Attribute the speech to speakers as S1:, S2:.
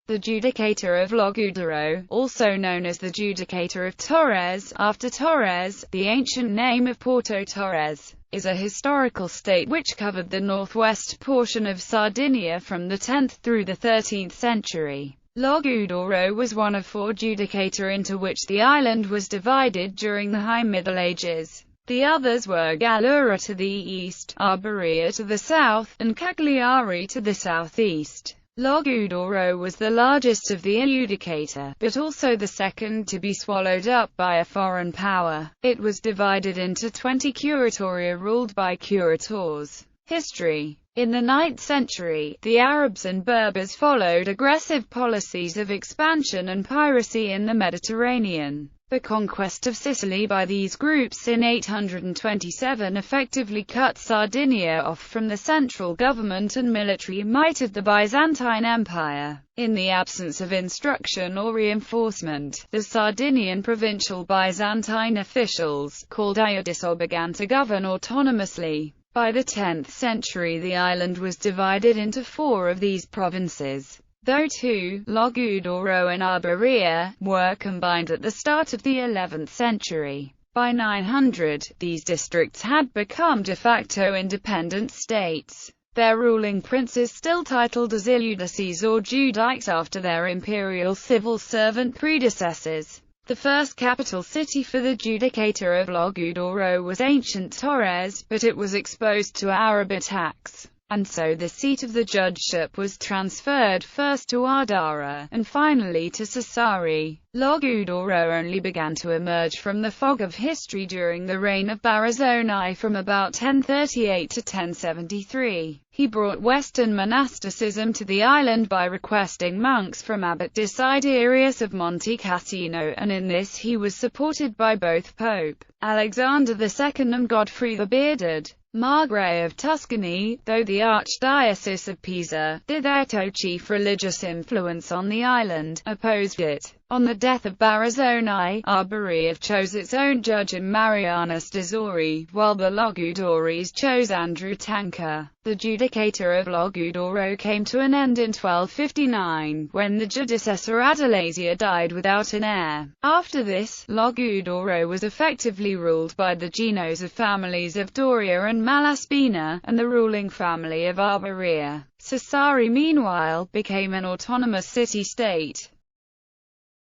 S1: The Giudicato of Logudoro, also known as the Giudicato of Torres, after Torres, the ancient name of Porto Torres, is a historical state which covered the northwest portion of Sardinia from the 10th through the 13th century. Logudoro was one of 4 Giudicata into which the island was divided during the High Middle Ages. The others were Gallura to the east, Arborea to the south, and Cagliari to the southeast. Logudoro was the largest of the Giudicata, but also the second to be swallowed up by a foreign power. It was divided into 20 curatoria ruled by curators. History. In the 9th century, the Arabs and Berbers followed aggressive policies of expansion and piracy in the Mediterranean. The conquest of Sicily by these groups in 827 effectively cut Sardinia off from the central government and military might of the Byzantine Empire. In the absence of instruction or reinforcement, the Sardinian provincial Byzantine officials, called iudices, began to govern autonomously. By the 10th century the island was divided into 4 of these provinces, though 2, Logudoro and Arborea, were combined at the start of the 11th century. By 900, these districts had become de facto independent states. Their ruling princes still titled as iudices or Judices after their imperial civil servant predecessors. The first capital city for the Giudicato of Logudoro was ancient Torres, but it was exposed to Arab attacks, and so the seat of the judgeship was transferred first to Ardara, and finally to Sassari. Logudoro only began to emerge from the fog of history during the reign of Barazoni from about 1038 to 1073. He brought Western monasticism to the island by requesting monks from Abbot Desiderius of Monte Cassino, and in this he was supported by both Pope Alexander II and Godfrey the Bearded. Margrave of Tuscany, though the Archdiocese of Pisa, thitherto chief religious influence on the island, opposed it. On the death of Barazoni, Arborea chose its own judge in Marianus de Zori, while the Logudoris chose Andrew Tanca. The Giudicato of Logudoro came to an end in 1259, when the Judicessa Adelasia died without an heir. After this, Logudoro was effectively ruled by the Genos of families of Doria and Malaspina, and the ruling family of Arborea. Sassari meanwhile became an autonomous city-state.